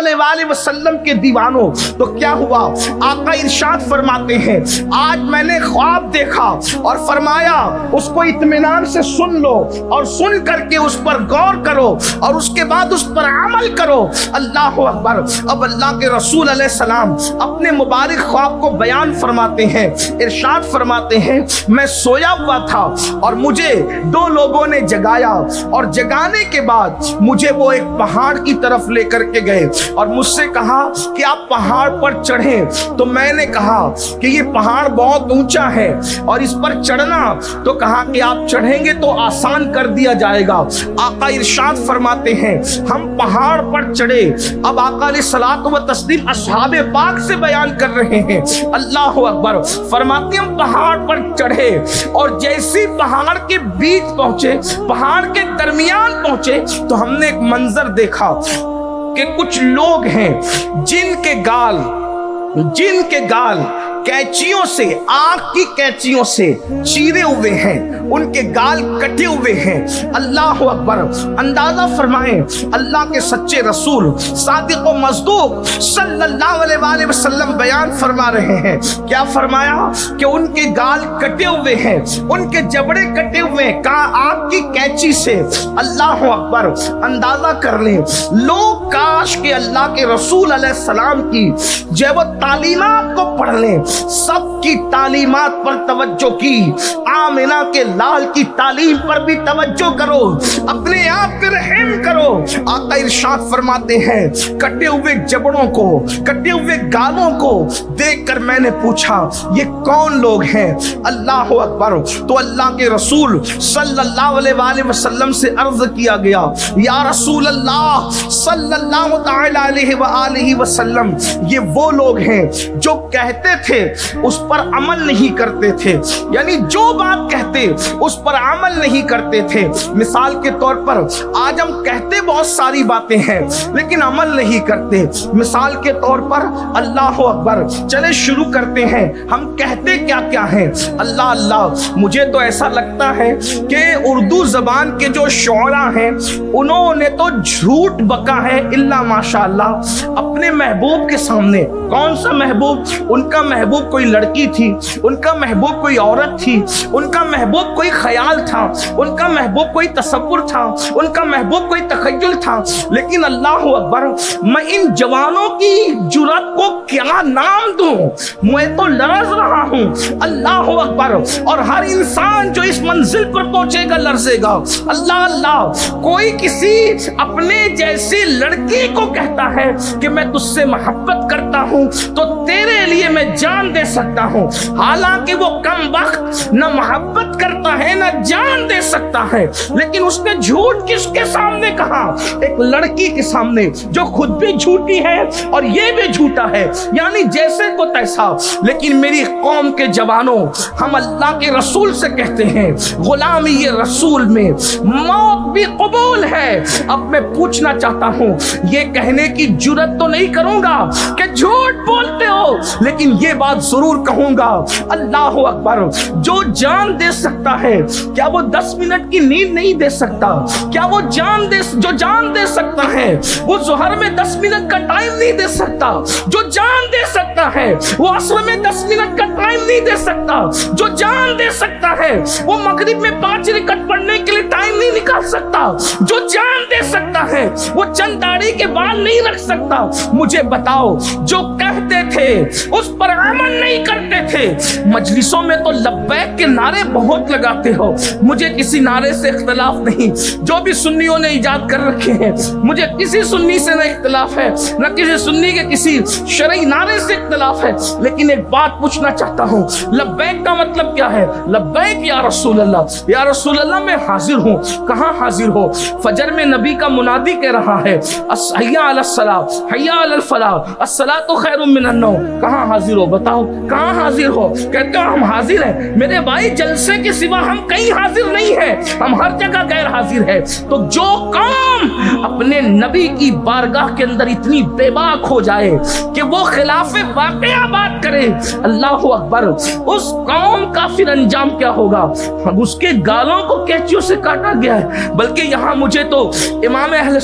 अलैहि वसल्लम के दीवानों, तो क्या हुआ? आका इरशाद फरमाते हैं, आज मैंने ख्वाब देखा और फरमाया उसको इत्मीनान से सुन लो और सुन करके उस पर गौर करो और उसके बाद उस पर अमल करो। अल्लाह अकबर। अब अल्लाह के रसूल अलैहि सलाम अपने मुबारक ख्वाब को बयान फरमाते हैं, इरशाद फरमाते हैं, मैं सोया हुआ था और मुझे दो लोगों ने जगाया और जगाने के बाद मुझे वो एक पहाड़ की तरफ लेकर के गए और मुझसे कहा कि आप पहाड़ पर चढ़ें। तो मैंने कहा कि ये पहाड़ बहुत ऊंचा है और इस पर चढ़ना, तो कहा कि आप चढ़ेंगे तो आसान कर दिया जाएगा। आका इरशाद फरमाते हैं, हम पहाड़ पर चढ़े। अब आका अलैहिस्सलातु व तस्लीम अस्हाबे पाक से बयान कर रहे हैं, अल्लाह अकबर। फरमाते हम पहाड़ पर चढ़े और जैसे पहाड़ के बीच पहुंचे, पहाड़ के दरमियान पहुंचे, तो हमने एक मंजर देखा कि कुछ लोग हैं जिनके गाल कैंचियों से, आंख की कैंचियों से चीरे हुए हैं, उनके गाल कटे हुए हैं। अल्लाह अकबर। अंदाजा फरमाएं, अल्लाह के सच्चे रसूल सादिक व मस्दूक सल्लल्लाहु अलैहि वसल्लम बयान फरमा रहे हैं। क्या फरमाया? कि उनके गाल कटे हुए हैं, उनके जबड़े कटे हुए हैं, कहा आंख की कैंची से। अल्लाह अकबर। अंदाजा कर लें, लोग काश के अल्लाह के रसूल अलैहि सलाम की जो वो तालीमात को पढ़ लें, सबकी तालीमात पर तवज्जो की, आमिना के लाल की तालीम पर भी तवज्जो करो, अपने आप पे रहम करो। आका इरशाद फरमाते हैं, कटे हुए जबड़ों को, कटे हुए गालों को देखकर मैंने पूछा ये कौन लोग हैं? अल्लाह अकबर। तो अल्लाह के रसूल सल्लल्लाहु अलैहि वसल्लम से अर्ज किया गया, या रसूल अल्लाह सल्लल्लाहु तआला अलैहि वसल्लम, ये वो लोग हैं जो कहते थे उस पर अमल नहीं करते थे, यानी जो बात कहते उस पर अमल नहीं करते थे। मिसाल के तौर पर आज हम कहते बहुत सारी बातें हैं लेकिन अमल नहीं करते। मिसाल के तौर पर अल्लाह अकबर, चले शुरू करते हैं, हम कहते क्या क्या हैं? अल्लाह अल्लाह। मुझे तो ऐसा लगता है कि उर्दू जबान के जो शोरा हैं उन्होंने तो झूठ बका है इल्ला माशाअल्लाह अपने महबूब के सामने। कौन सा महबूब? उनका महबूब कोई लड़की थी, उनका महबूब कोई औरत थी, उनका महबूब कोई ख्याल था, उनका महबूब कोई तसव्वुर था, उनका महबूब कोई तखय्युल था। लेकिन अल्लाह अकबर, मैं इन जवानों की जुर्रत को क्या नाम दूं? मैं तो लरज रहा हूं। अल्लाह अकबर। और हर इंसान जो इस मंजिल पर पहुंचेगा लरजेगा। अल्लाह अल्लाह। कोई किसी अपने जैसी लड़की को कहता है कि मैं तुझसे मोहब्बत करता हूं तो तेरे लिए मैं जान दे सकता हूं, हालांकि वो कम वक्त न मोहब्बत करता है न जान दे सकता है। लेकिन उसने झूठ किसके सामने कहा? एक लड़की के सामने जो खुद भी झूठी है और ये भी झूठा है, यानी जैसे को तैसा। लेकिन मेरी कौम के जवानों, हम अल्लाह के रसूल से कहते हैं गुलामी ये रसूल में मौत भी कबूल है। अब मैं पूछना चाहता हूं, ये कहने की जुर्रत तो नहीं करूंगा कि झूठ बोलते हो, लेकिन ये बात जरूर कहूंगा, अल्लाह अकबर, जो जान दे सकता है क्या वो 10 मिनट की नींद नहीं दे सकता? क्या वो जो जान दे सकता है वो ज़ोहर में 10 मिनट का टाइम नहीं दे सकता? जो जान दे सकता है वो असर में 10 मिनट का टाइम नहीं दे सकता? जो जान दे सकता है वो मगरिब में 5 रकात पढ़ने के लिए टाइम नहीं निकाल सकता? जो जान दे सकता है वो चंद दाढ़ी के बाल नहीं रख सकता? मुझे बताओ, जो कहते थे उस पर अमल नहीं करते थे। मजलिसों में तो लब्बैक के नारे बहुत लगाते हो, मुझे किसी नारे से इख्तिलाफ नहीं, जो भी सुन्नियों ने इजाद कर रखे हैं, मुझे किसी सुन्नी से न इख्तिलाफ है, न किसी सुन्नी के किसी शरई नारे से इख्तिलाफ है। लेकिन एक बात पूछना चाहता हूँ, लब्बैक का मतलब क्या है? लब्बैक या रसूल अल्लाह, या रसूल अल्लाह मैं हाजिर हूँ। कहाँ हाजिर हो? फजर में नबी का मुनादी कह रहा है हय्या अलस सलाह, हय्या अलल फलाह, अस्सलातु खैरुम मिनन नौम। कहाँ हाजिर हो? बताओ कहाँ हाजिर हो? कहते हो हम हाजिर हैं। मेरे भाई, जलसे के सिवा हम कहीं हाजिर नहीं है, हम हर जगह गैर हाजिर है। तो जो कौम अपने नबी की बारगाह के अंदर इतनी बेबाक हो जाए कि वो खिलाफे वाक़या बात करे, अल्लाह अकबर, उस कौम का फिर अंजाम क्या होगा? उसके गालों को कैंचियों से काटा गया है। बल्कि यहाँ मुझे तो इमाम अहले